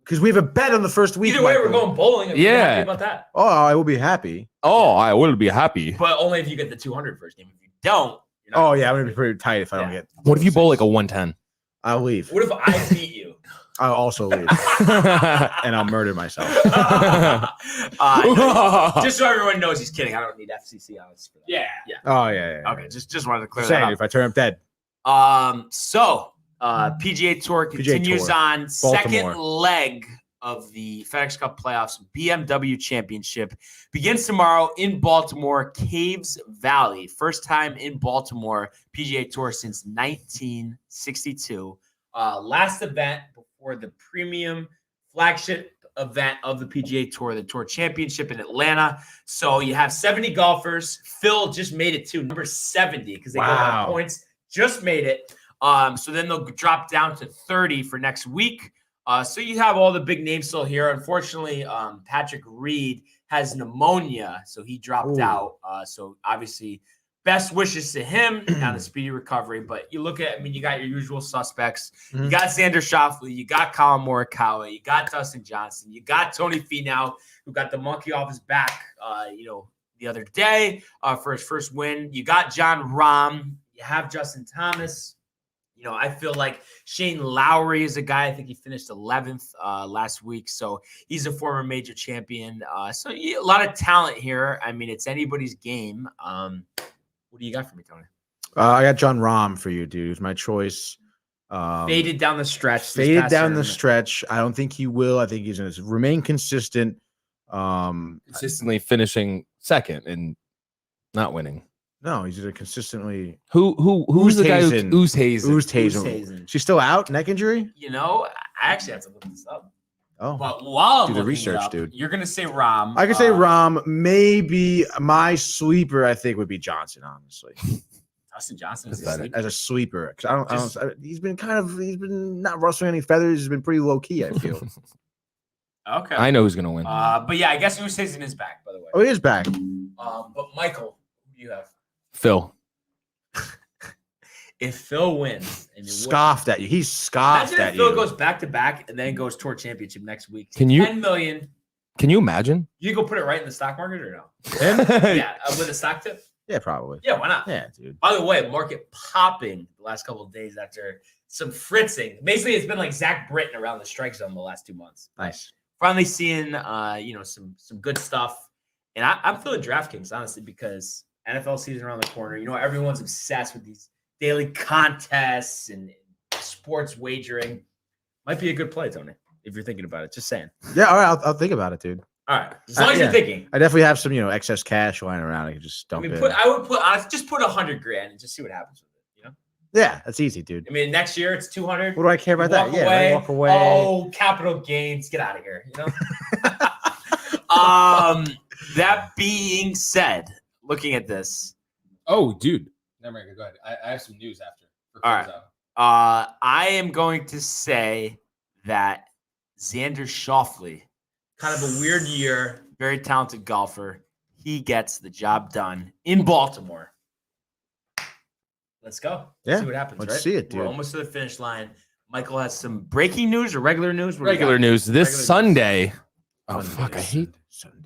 Because we have a bet on the first week. Either way, we're going bowling. If you're happy about that. Oh, I will be happy. Oh, I will be happy. But only if you get the 200 first game. If you don't, I'm going to be pretty tight if I don't get. What if you bowl like a 110? I'll leave. What if I beat you? I'll also leave. And I'll murder myself. Just so everyone knows he's kidding. I don't need FCC on this. Yeah. Oh, yeah. Okay, just wanted to clear Saying that up. if I turn up dead. PGA Tour continues Tour. on second Baltimore. leg of the FedEx Cup playoffs. BMW Championship begins tomorrow in Baltimore, Caves Valley. First time in Baltimore PGA Tour since 1962. Last event before the premium flagship event of the PGA Tour, the Tour Championship in Atlanta. So you have 70 golfers. Phil just made it to number 70 because they go by points. Just made it. So then they'll drop down to 30 for next week. So you have all the big names still here. Unfortunately, Patrick Reed has pneumonia, so he dropped out. So obviously, best wishes to him on a speedy recovery. But you look at, you got your usual suspects. You got Xander Schauffele, you got Colin Morikawa, you got Dustin Johnson, you got Tony Finau, who got the monkey off his back, the other day for his first win. You got John Rahm. You have Justin Thomas. I feel like Shane Lowry is a guy. I think he finished 11th last week. So he's a former major champion. So a lot of talent here. It's anybody's game. What do you got for me, Tony? I got John Rahm for you, dude. It was my choice. Faded down the stretch. Faded down the stretch. I don't think he will. I think he's going to remain consistent. Consistently finishing second and not winning. No, he's just consistently. Who's the guy who Oosthuizen. She's still out, neck injury. I actually have to look this up. Oh, but while do I'm the looking research, it up, dude. You're gonna say Rahm. I could say Rahm. Maybe my sleeper, I think, would be Johnson. Honestly, Dustin Johnson is as a sleeper. Because he's been not rustling any feathers. He's been pretty low key, I feel. Okay. I know who's gonna win. But yeah, I guess Oosthuizen is back, by the way. Oh, he is back. But Michael, who do you have? Phil. If Phil wins, scoffed at you. He's scoffed at you. Phil you. goes back to back and then goes Tour Championship next week. Can you? $10 million. Can you imagine? You go put it right in the stock market or no? Yeah, with a stock tip. Yeah, probably. Yeah, why not? Yeah, dude. By the way, market popping the last couple of days after some fritzing. Basically, it's been like Zach Britton around the strike zone the last 2 months. Nice. Finally seeing, some good stuff. And I'm feeling DraftKings, honestly, because NFL season around the corner. Everyone's obsessed with these daily contests and sports wagering. Might be a good play, Tony, if you're thinking about it. Just saying. Yeah, all right. I'll think about it, dude. All right. As long as you're thinking. I definitely have some, excess cash lying around. I can just dump it. I would put $100,000 and just see what happens with it. Yeah, that's easy, dude. Next year it's 200. What do I care about that? Yeah, away. Walk away. Oh, capital gains. Get out of here. That being said, looking at this. Oh, dude. Never mind. Go ahead. I have some news after. All right. I am going to say that Xander Schauffele, kind of a weird year, very talented golfer. He gets the job done in Baltimore. Let's go. Yeah. See what happens. Let's see it, dude. We're almost to the finish line. Michael has some breaking news or regular news. Regular news. This Regular Sunday. news. Oh, fuck. I hate Sunday.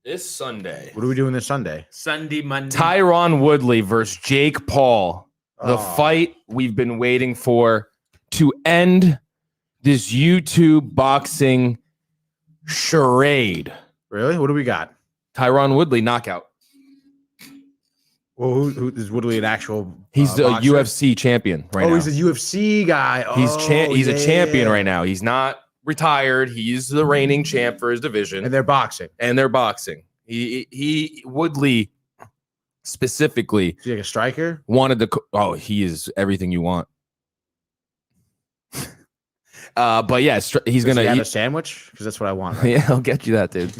This Sunday. What are we doing this Sunday? Sunday, Monday. Tyron Woodley versus Jake Paul. The fight we've been waiting for to end this YouTube boxing charade. Really? What do we got? Tyron Woodley knockout. Well, who is Woodley an actual? He's the boxer? UFC champion right now. Oh, he's a UFC guy. He's a champion right now. He's not retired. He's the reigning champ for his division. And they're boxing. He Woodley specifically. Is he like a striker? Wanted to. Oh, he is everything you want. But yeah, he's gonna have a sandwich because that's what I want. Right? Yeah, I'll get you that, dude.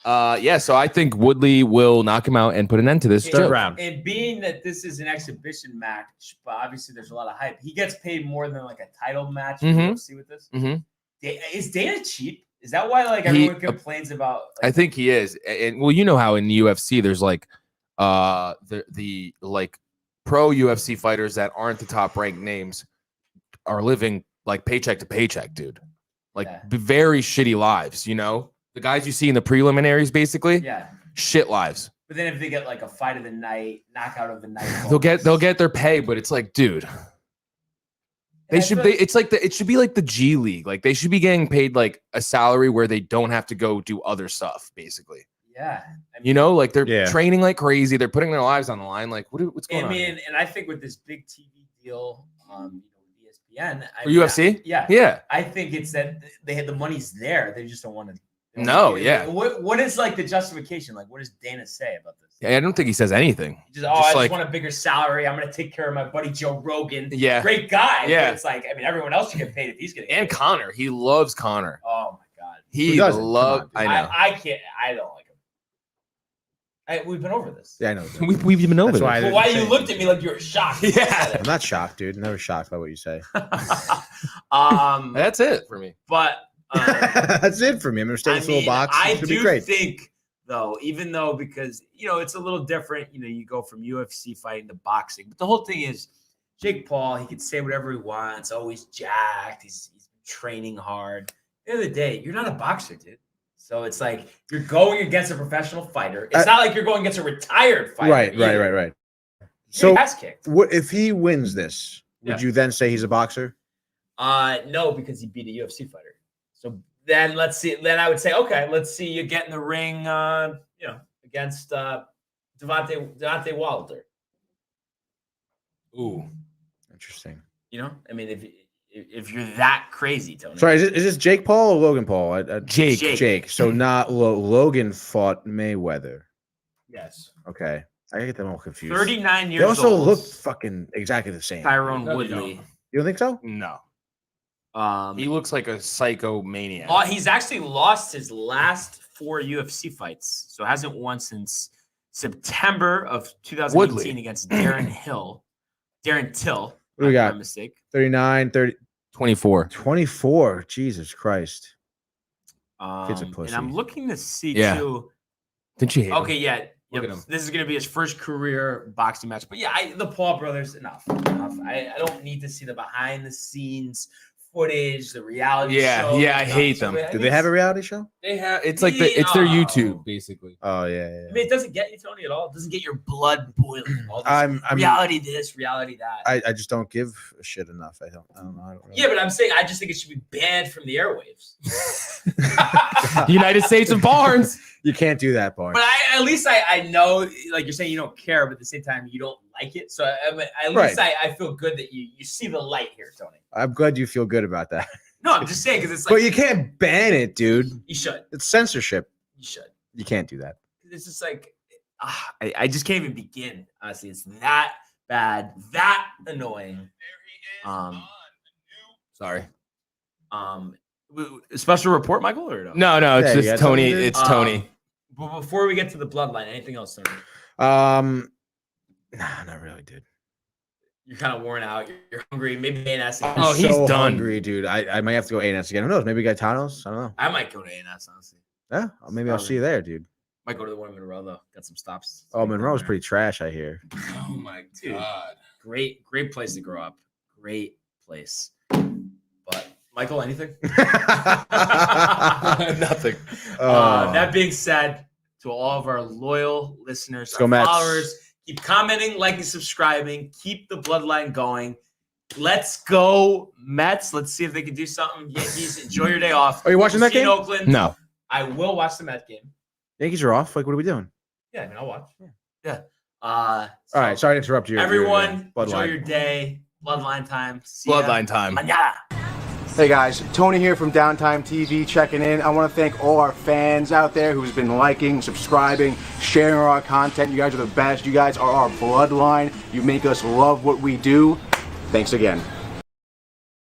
Yeah, so I think Woodley will knock him out and put an end to this third round. And being that this is an exhibition match, but obviously there's a lot of hype. He gets paid more than like a title match. Mm-hmm. See with this. Mm-hmm. Is Dana cheap? Is that why everyone complains about? I think he is. And well, you know how in the UFC there's like the like pro UFC fighters that aren't the top ranked names are living like paycheck to paycheck, dude. Like very shitty lives, The guys you see in the preliminaries, basically, shit lives. But then if they get like a fight of the night, knockout of the night, they'll get their pay, but it's like, dude, It should be like the G League. Like they should be getting paid like a salary where they don't have to go do other stuff, basically. Yeah. Like they're training like crazy. They're putting their lives on the line. Like what's going on? And I think with this big TV deal, ESPN for UFC? Yeah. I think it's that they had the money's there. They just don't want to. What is like the justification? Like, what does Dana say about this? Yeah, I don't think he says anything. I just want a bigger salary. I'm going to take care of my buddy Joe Rogan. Yeah. Great guy. Yeah. But it's like, I mean, everyone else should get paid if he's getting paid. And Connor. He loves Connor. Oh, my God. He loves. I know. I can't. I don't like him. We've been over this. Yeah, I know. We've been over this. Why you looked at me like you were shocked? Yeah. I'm not shocked, dude. Never shocked by what you say. That's it for me. But. That's it for me. I'm going to stay in this little box. I do think, though, even though because, it's a little different. You go from UFC fighting to boxing. But the whole thing is Jake Paul, he can say whatever he wants. Always jacked. He's training hard. At the end of the day, you're not a boxer, dude. So it's like you're going against a professional fighter. It's not like you're going against a retired fighter. Right. So kicked. What if he wins this? Would you then say he's a boxer? No, because he beat a UFC fighter. So then let's see. Then I would say, okay, let's see you get in the ring, against Deontay Wilder. Ooh, interesting. I mean, if you're that crazy, Tony. Sorry, is this Jake Paul or Logan Paul? Jake. So not Logan fought Mayweather. Yes. Okay, I get them all confused. 39 years old. They also look fucking exactly the same. Tyrone Woodley. You don't think so? No. He looks like a psychomaniac. He's actually lost his last 4 UFC fights, so hasn't won since September of 2018 against Darren Till. What do we got? Mistake. 39, 30, 24. 24. Jesus Christ. Kids are pussy. And I'm looking to see too. Didn't you hate him? Okay, yeah. Look at him. This is going to be his first career boxing match. But yeah, the Paul brothers, enough. I don't need to see the behind the scenes footage, the reality show. Yeah, I hate them. Do they have a reality show? They have. It's like it's their YouTube basically. Oh yeah. I mean, it doesn't get you, Tony, at all. It doesn't get your blood boiling. All this I'm reality this, reality that. I just don't give a shit enough. I don't know. I don't really. Yeah, but I'm saying I just think it should be banned from the airwaves. United States of Barnes. You can't do that, Barnes. But at least I know, like you're saying, you don't care, but at the same time, you don't like it. So at least I feel good that you see the light here, Tony. I'm glad you feel good about that. No, I'm just saying because it's like. But you can't ban it, dude. You should. It's censorship. You should. You can't do that. It's just like, I just can't even begin. Honestly, it's that bad, that annoying. Sorry. Special report, Michael, or no? No, it's just Tony. It's Tony. But before we get to the bloodline, anything else, Tony? Nah, not really, dude. You're kind of worn out. You're hungry. Maybe A&S. Oh, he's so done, hungry, dude. I might have to go A&S again. Who knows? Maybe Gaetanos. I don't know. I might go to A&S, honestly. Yeah, maybe I'll see you there, dude. Might go to the one in Monroe though. Got some stops. Oh, Monroe's pretty trash, I hear. Oh my god. Great place to grow up. Great place. But Michael, anything? Nothing. That being said, to all of our loyal listeners, our followers, keep commenting, liking, subscribing. Keep the bloodline going. Let's go Mets. Let's see if they can do something. Yankees, enjoy your day off. Are you watching that game? Oakland. No. I will watch the Met game. Yankees are off. Like, what are we doing? Yeah, I mean, I'll watch. Yeah. All right. Sorry to interrupt you. Everyone, enjoy your day. Bloodline time. Bloodline time. Mañana. Hey guys, Tony here from Downtime TV checking in. I want to thank all our fans out there who's been liking, subscribing, sharing our content. You guys are the best. You guys are our bloodline. You make us love what we do. Thanks again.